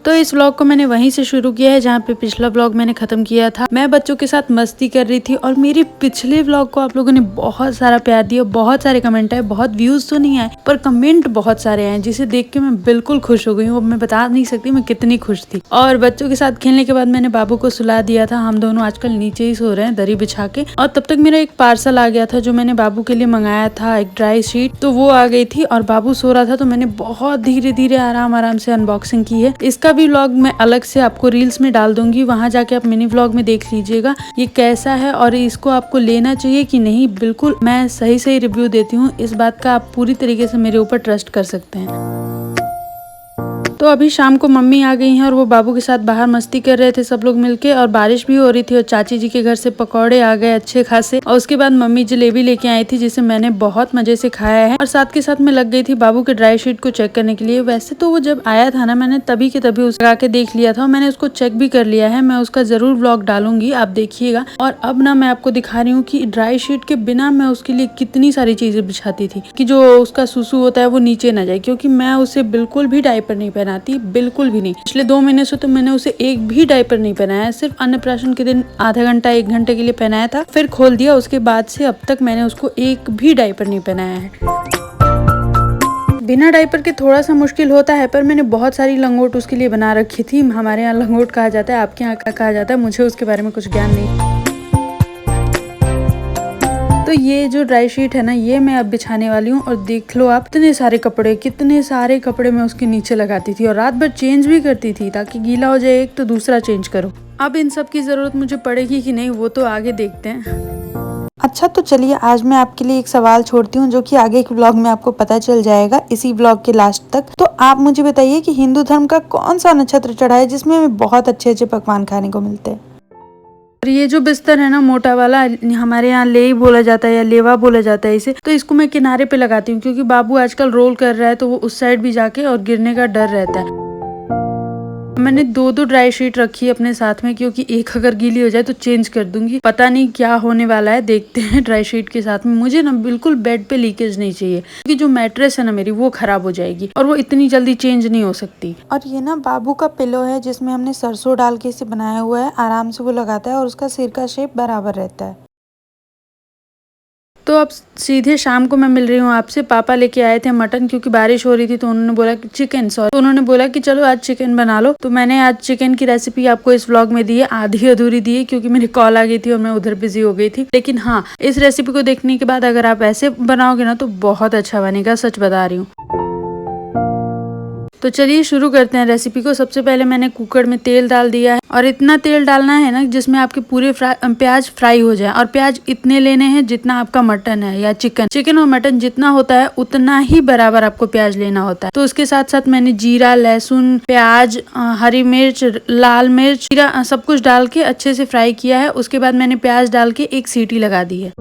तो इस व्लॉग को मैंने वहीं से शुरू किया है जहाँ पे पिछला व्लॉग मैंने खत्म किया था। मैं बच्चों के साथ मस्ती कर रही थी और मेरे पिछले व्लॉग को आप लोगों ने बहुत सारा प्यार दिया, बहुत सारे कमेंट आए, बहुत व्यूज तो नहीं आए पर कमेंट बहुत सारे आए जिसे देख के मैं बिल्कुल खुश हो गई हूँ। मैं बता नहीं सकती मैं कितनी खुश थी। और बच्चों के साथ खेलने के बाद मैंने बाबू को सुला दिया था। हम दोनों आजकल नीचे ही सो रहे हैं दरी बिछा के। और तब तक मेरा एक पार्सल आ गया था जो मैंने बाबू के लिए मंगाया था, एक ड्राई शीट, तो वो आ गई थी और बाबू सो रहा था तो मैंने बहुत धीरे धीरे आराम से अनबॉक्सिंग की है। इसका भी व्लॉग मैं अलग से आपको रील्स में डाल दूंगी, वहां जाके आप मिनी व्लॉग में देख लीजिएगा ये कैसा है और इसको आपको लेना चाहिए कि नहीं। बिल्कुल मैं सही रिव्यू देती हूँ, इस बात का आप पूरी तरीके से मेरे ऊपर ट्रस्ट कर सकते हैं। तो अभी शाम को मम्मी आ गई हैं और वो बाबू के साथ बाहर मस्ती कर रहे थे सब लोग मिलके, और बारिश भी हो रही थी और चाची जी के घर से पकौड़े आ गए अच्छे खासे। और उसके बाद मम्मी जलेबी लेके आई थी जिसे मैंने बहुत मजे से खाया है। और साथ के साथ मैं लग गई थी बाबू के ड्राई शीट को चेक करने के लिए। वैसे तो वो जब आया था ना मैंने तभी के तभी उसे लगा के देख लिया था और मैंने उसको चेक भी कर लिया है। मैं उसका जरूर व्लॉग डालूंगी, आप देखिएगा। और अब ना मैं आपको दिखा रही हूँ कि ड्राई शीट के बिना मैं उसके लिए कितनी सारी चीजें बिछाती थी कि जो उसका सुसु होता है वो नीचे ना जाए, क्योंकि मैं उसे बिल्कुल भी डायपर नहीं पहनाती, बिल्कुल भी नहीं। पिछले 2 महीने से तो मैंने उसे एक भी डायपर नहीं पहनाया। सिर्फ अन्नप्राशन के दिन आधा घंटा 1 घंटे के लिए पहनाया था, फिर खोल दिया। उसके बाद से अब तक मैंने उसको एक भी डायपर नहीं पहनाया है। बिना डायपर के थोड़ा सा मुश्किल होता है, पर मैंने बहुत सारी लंगोट उसके लिए बना रखी थी। हमारे यहाँ लंगोट कहा जाता है, आपके यहाँ क्या कहा जाता है मुझे उसके बारे में कुछ ज्ञान नहीं। तो ये जो ड्राई शीट है ना ये मैं अब बिछाने वाली हूँ। और देख लो आप कितने सारे कपड़े मैं उसके नीचे लगाती थी और रात भर चेंज भी करती थी ताकि गीला हो जाए एक तो दूसरा चेंज करो। अब इन सब की जरूरत मुझे पड़ेगी कि नहीं वो तो आगे देखते हैं। अच्छा तो चलिए आज मैं आपके लिए एक सवाल छोड़ती हूँ जो कि आगे के ब्लॉग में आपको पता चल जाएगा, इसी ब्लॉग के लास्ट तक। तो आप मुझे बताइए कि हिंदू धर्म का कौन सा नक्षत्र चढ़ा है जिसमें हमें बहुत अच्छे पकवान खाने को मिलते हैं। और ये जो बिस्तर है ना मोटा वाला, हमारे यहाँ ले बोला जाता है या लेवा बोला जाता है इसे, तो इसको मैं किनारे पे लगाती हूँ क्योंकि बाबू आजकल रोल कर रहा है तो वो उस साइड भी जाके और गिरने का डर रहता है। मैंने 2 ड्राई शीट रखी है अपने साथ में क्योंकि एक अगर गीली हो जाए तो चेंज कर दूंगी। पता नहीं क्या होने वाला है, देखते हैं। ड्राई शीट के साथ में मुझे ना बिल्कुल बेड पे लीकेज नहीं चाहिए क्योंकि जो मैट्रेस है ना मेरी वो खराब हो जाएगी और वो इतनी जल्दी चेंज नहीं हो सकती। और ये ना बाबू का पिलो है जिसमें हमने सरसों डाल के इसे बनाया हुआ है। आराम से वो लगाता है और उसका सिर का शेप बराबर रहता है। तो अब सीधे शाम को मैं मिल रही हूँ आपसे। पापा लेके आए थे मटन क्योंकि बारिश हो रही थी तो उन्होंने बोला कि चिकन, तो उन्होंने बोला कि चलो आज चिकन बना लो। तो मैंने आज चिकन की रेसिपी आपको इस व्लॉग में दी है, आधी अधूरी दी है क्योंकि मेरी कॉल आ गई थी और मैं उधर बिजी हो गई थी। लेकिन हाँ, इस रेसिपी को देखने के बाद अगर आप ऐसे बनाओगे ना तो बहुत अच्छा बनेगा, सच बता रही हूँ। तो चलिए शुरू करते हैं रेसिपी को। सबसे पहले मैंने कुकर में तेल डाल दिया है और इतना तेल डालना है ना जिसमें आपके पूरे प्याज फ्राई हो जाए। और प्याज इतने लेने हैं जितना आपका मटन है या चिकन और मटन जितना होता है उतना ही बराबर आपको प्याज लेना होता है। तो उसके साथ साथ मैंने जीरा, लहसुन, प्याज, हरी मिर्च, लाल मिर्च, जीरा सब कुछ डाल के अच्छे से फ्राई किया है। उसके बाद मैंने प्याज डाल के एक सीटी लगा दी है।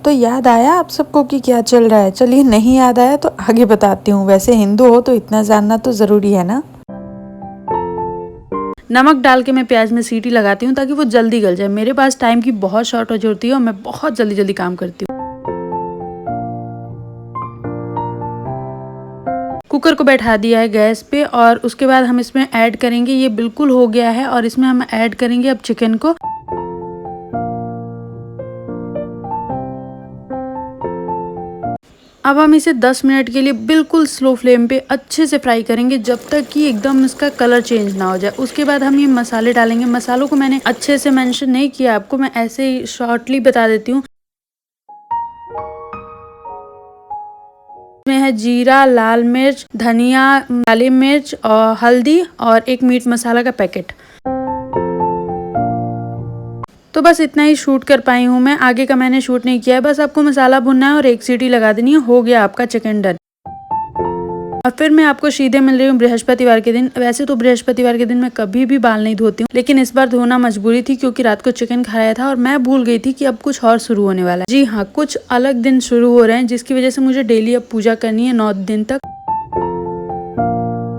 तो याद आया आप सबको कि क्या चल रहा है? चलिए नहीं याद आया तो आगे बताती हूँ। वैसे हिंदू हो तो इतना जानना तो जरूरी है ना। नमक डाल के मैं प्याज में सीटी लगाती हूँ ताकि वो जल्दी गल जाए। मेरे पास टाइम की बहुत शॉर्टेज होती है और मैं बहुत जल्दी काम करती हूँ। कुकर को बैठा दिया है गैस पे और उसके बाद हम इसमें ऐड करेंगे, ये बिल्कुल हो गया है और इसमें हम ऐड करेंगे अब चिकन को। अब हम इसे 10 मिनट के लिए बिल्कुल स्लो फ्लेम पे अच्छे से फ्राई करेंगे जब तक कि एकदम इसका कलर चेंज ना हो जाए। उसके बाद हम ये मसाले डालेंगे। मसालों को मैंने अच्छे से मेंशन नहीं किया आपको, मैं ऐसे ही शॉर्टली बता देती हूँ। इसमें है जीरा, लाल मिर्च, धनिया, काली मिर्च और हल्दी और एक मीट मसाला का पैकेट। तो बस इतना ही शूट कर पाई हूँ मैं, आगे का मैंने शूट नहीं किया है। बस आपको मसाला भुनना है और एक सीटी लगा देनी है, हो गया आपका चिकन डन। और फिर मैं आपको सीधे मिल रही हूँ बृहस्पतिवार के दिन। वैसे तो बृहस्पतिवार के दिन मैं कभी भी बाल नहीं धोती हूँ, लेकिन इस बार धोना मजबूरी थी क्योंकि रात को चिकन खाया था और मैं भूल गई थी कि अब कुछ और शुरू होने वाला है। जी हाँ, कुछ अलग दिन शुरू हो रहे हैं जिसकी वजह से मुझे डेली अब पूजा करनी है 9 दिन तक।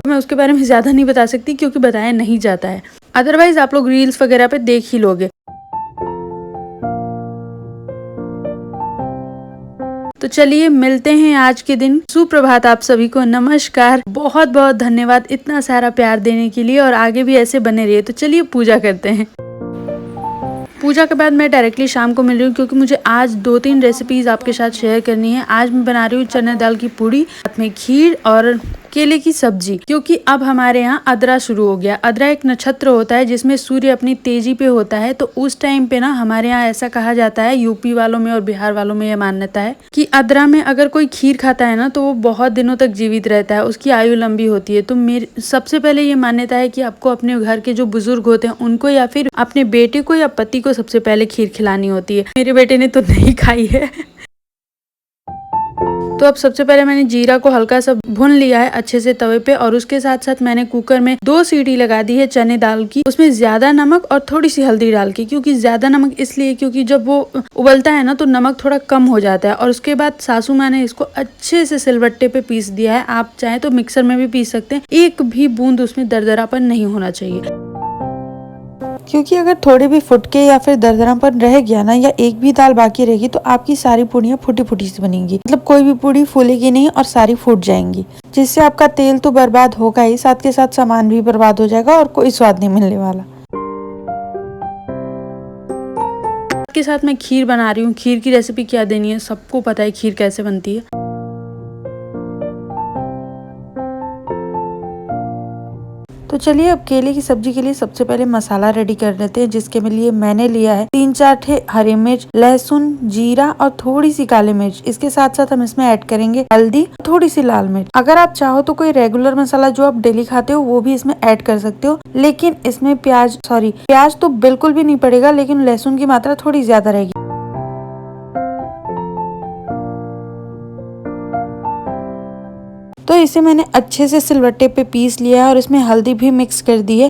मैं उसके बारे में ज्यादा नहीं बता सकती क्योंकि बताया नहीं जाता है, अदरवाइज आप लोग रील्स वगैरह पे देख ही लोगे। तो चलिए मिलते हैं आज के दिन। सुप्रभात आप सभी को, नमस्कार, बहुत बहुत धन्यवाद इतना सारा प्यार देने के लिए और आगे भी ऐसे बने रहिए। तो चलिए पूजा करते हैं। पूजा के बाद मैं डायरेक्टली शाम को मिल रही हूँ क्योंकि मुझे आज 2-3 रेसिपीज आपके साथ शेयर करनी है। आज मैं बना रही हूँ चना दाल की पूड़ी, साथ में खीर और केले की सब्जी। क्योंकि अब हमारे यहाँ अदरा शुरू हो गया। अदरा एक नक्षत्र होता है जिसमें सूर्य अपनी तेजी पे होता है, तो उस टाइम पे ना हमारे यहाँ ऐसा कहा जाता है, यूपी वालों में और बिहार वालों में यह मान्यता है कि अदरा में अगर कोई खीर खाता है ना तो वो बहुत दिनों तक जीवित रहता है, उसकी आयु लंबी होती है। तो मेरी सबसे पहले ये मान्यता है कि आपको अपने घर के जो बुजुर्ग होते हैं उनको या फिर अपने बेटे को या पति को सबसे पहले खीर खिलानी होती है। मेरे बेटे ने तो नहीं खाई है। तो अब सबसे पहले मैंने जीरा को हल्का सा भून लिया है अच्छे से तवे पे, और उसके साथ साथ मैंने कुकर में 2 सीटी लगा दी है चने दाल की। उसमें ज्यादा नमक और थोड़ी सी हल्दी डाल के, क्योंकि ज्यादा नमक इसलिए क्योंकि जब वो उबलता है ना तो नमक थोड़ा कम हो जाता है। और उसके बाद सासू माँ ने इसको अच्छे से सिलबट्टे पे पीस दिया है। आप चाहे तो मिक्सर में भी पीस सकते हैं, एक भी बूंद उसमें दरदरापन नहीं होना चाहिए। क्योंकि अगर थोड़े भी फुटके या फिर दरदरापन रह गया ना, या एक भी दाल बाकी रहेगी, तो आपकी सारी पूड़ियाँ फूटी फूटी सी बनेंगी। मतलब कोई भी पूड़ी फूलेगी नहीं और सारी फूट जाएंगी, जिससे आपका तेल तो बर्बाद होगा ही, साथ के साथ सामान भी बर्बाद हो जाएगा और कोई स्वाद नहीं मिलने वाला। के साथ मैं खीर बना रही हूँ। खीर की रेसिपी क्या देनी है, सबको पता है खीर कैसे बनती है। तो चलिए अब केले की सब्जी के लिए सबसे पहले मसाला रेडी कर लेते हैं, जिसके लिए मैंने लिया है 3-4 ठे हरी मिर्च, लहसुन, जीरा और थोड़ी सी काली मिर्च। इसके साथ साथ हम इसमें ऐड करेंगे हल्दी, थोड़ी सी लाल मिर्च। अगर आप चाहो तो कोई रेगुलर मसाला जो आप डेली खाते हो वो भी इसमें ऐड कर सकते हो, लेकिन इसमें प्याज तो बिल्कुल भी नहीं पड़ेगा, लेकिन लहसुन की मात्रा थोड़ी ज्यादा रहेगी। तो इसे मैंने अच्छे से सिलबट्टे पे पीस लिया है और इसमें हल्दी भी मिक्स कर दी है।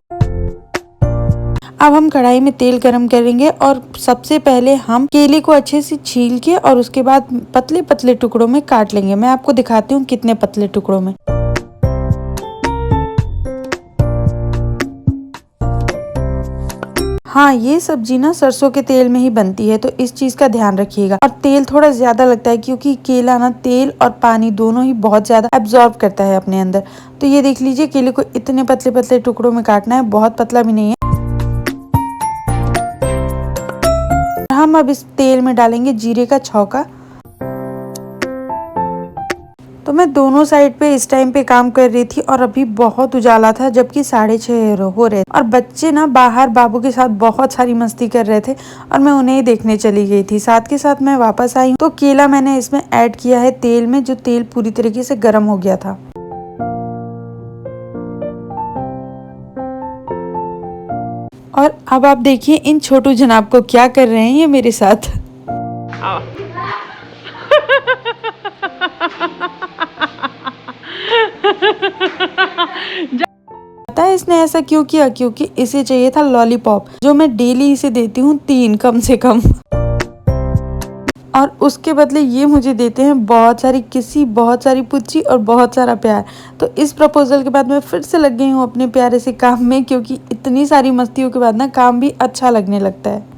अब हम कढ़ाई में तेल गरम करेंगे और सबसे पहले हम केले को अच्छे से छील के और उसके बाद पतले पतले टुकड़ों में काट लेंगे। मैं आपको दिखाती हूँ कितने पतले टुकड़ों में। हाँ, ये सब्जी ना सरसों के तेल में ही बनती है, तो इस चीज का ध्यान रखिएगा। और तेल थोड़ा ज्यादा लगता है क्योंकि केला ना तेल और पानी दोनों ही बहुत ज्यादा एब्जॉर्ब करता है अपने अंदर। तो ये देख लीजिए, केले को इतने पतले पतले टुकड़ों में काटना है, बहुत पतला भी नहीं है। हम अब इस तेल में डालेंगे जीरे का छौंका। तो मैं दोनों साइड पे इस टाइम पे काम कर रही थी और अभी बहुत उजाला था, जबकि 6:30 हो रहे और बच्चे ना बाहर बाबू के साथ बहुत सारी मस्ती कर रहे थे और मैं उन्हें ही देखने चली गई थी। साथ के साथ मैं वापस आई तो केला मैंने इसमें ऐड किया है तेल में, जो तेल पूरी तरीके से गर्म हो गया था। और अब आप देखिए इन छोटू जनाब को क्या कर रहे हैं ये मेरे साथ। पता है इसने ऐसा क्यों किया? क्योंकि इसे चाहिए था लॉलीपॉप, जो मैं डेली इसे देती हूँ 3 कम से कम। और उसके बदले ये मुझे देते हैं बहुत सारी किसी, बहुत सारी पुच्ची और बहुत सारा प्यार। तो इस प्रपोजल के बाद मैं फिर से लग गई हूँ अपने प्यारे से काम में, क्योंकि इतनी सारी मस्तियों के बाद ना काम भी अच्छा लगने लगता है।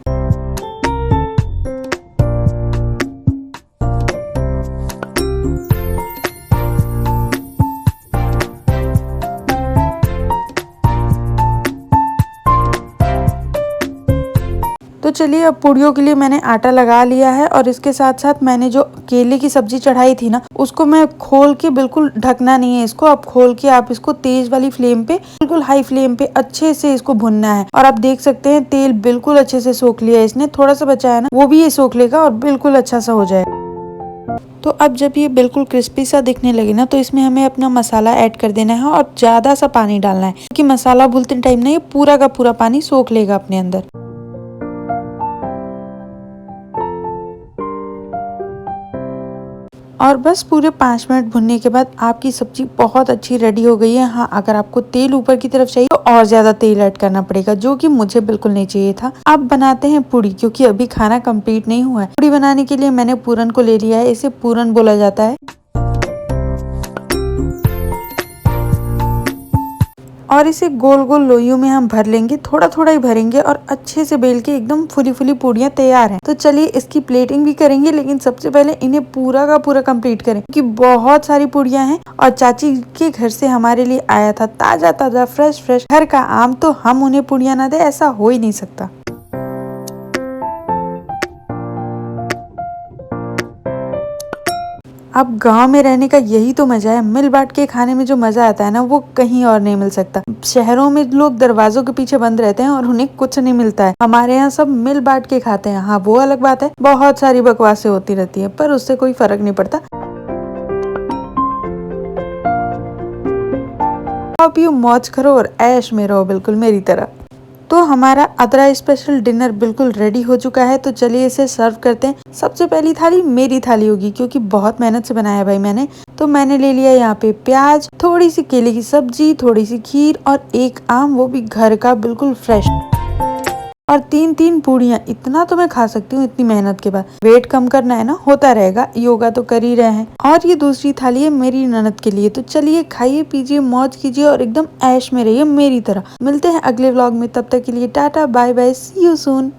तो चलिए अब पूड़ियों के लिए मैंने आटा लगा लिया है और इसके साथ साथ मैंने जो केले की सब्जी चढ़ाई थी ना, उसको मैं खोल के, बिल्कुल ढकना नहीं है इसको, अब खोल के आप इसको तेज वाली फ्लेम पे, बिल्कुल हाई फ्लेम पे अच्छे से इसको भुनना है। और आप देख सकते हैं तेल बिल्कुल अच्छे से सोख लिया है इसने, थोड़ा सा बचा है ना वो भी ये सोख लेगा और बिल्कुल अच्छा सा हो जाएगा। तो अब जब ये बिल्कुल क्रिस्पी सा दिखने लगे ना, तो इसमें हमें अपना मसाला ऐड कर देना है और ज्यादा सा पानी डालना है, क्योंकि मसाला भूनते टाइम ना ये पूरा का पूरा पानी सोख लेगा अपने अंदर। और बस पूरे 5 मिनट भुनने के बाद आपकी सब्जी बहुत अच्छी रेडी हो गई है। हाँ, अगर आपको तेल ऊपर की तरफ चाहिए तो और ज्यादा तेल ऐड करना पड़ेगा, जो कि मुझे बिल्कुल नहीं चाहिए था। अब बनाते हैं पूड़ी, क्योंकि अभी खाना कंप्लीट नहीं हुआ है। पूड़ी बनाने के लिए मैंने पूरन को ले लिया है, इसे पूरन बोला जाता है। और इसे गोल गोल लोइयों में हम भर लेंगे, थोड़ा थोड़ा ही भरेंगे और अच्छे से बेल के एकदम फुली फुली पूड़ियाँ तैयार हैं। तो चलिए इसकी प्लेटिंग भी करेंगे, लेकिन सबसे पहले इन्हें पूरा का पूरा कंप्लीट करें क्योंकि बहुत सारी पूड़ियाँ हैं और चाची के घर से हमारे लिए आया था ताजा ताजा फ्रेश फ्रेश घर का आम, तो हम उन्हें पूड़ियाँ ना दे ऐसा हो ही नहीं सकता। अब गांव में रहने का यही तो मजा है, मिल बांट के खाने में जो मजा आता है ना वो कहीं और नहीं मिल सकता। शहरों में लोग दरवाजों के पीछे बंद रहते हैं और उन्हें कुछ नहीं मिलता है, हमारे यहाँ सब मिल बांट के खाते हैं। हाँ वो अलग बात है, बहुत सारी बकवासें होती रहती है पर उससे कोई फर्क नहीं पड़ता। खाओ पियो मौज करो और ऐश में रहो बिल्कुल मेरी तरह। तो हमारा अदरा स्पेशल डिनर बिल्कुल रेडी हो चुका है, तो चलिए इसे सर्व करते हैं। सबसे पहली थाली मेरी थाली होगी क्योंकि बहुत मेहनत से बनाया भाई मैंने। तो मैंने ले लिया यहाँ पे प्याज, थोड़ी सी केले की सब्जी, थोड़ी सी खीर और एक आम, वो भी घर का बिल्कुल फ्रेश, और 3-3 पूड़ियाँ। इतना तो मैं खा सकती हूँ इतनी मेहनत के बाद। वेट कम करना है ना, होता रहेगा, योगा तो कर ही रहे हैं। और ये दूसरी थाली है मेरी ननद के लिए। तो चलिए खाइए पीजिए मौज कीजिए और एकदम ऐश में रहिए मेरी तरह। मिलते हैं अगले व्लॉग में, तब तक के लिए tata bye bye, see you soon.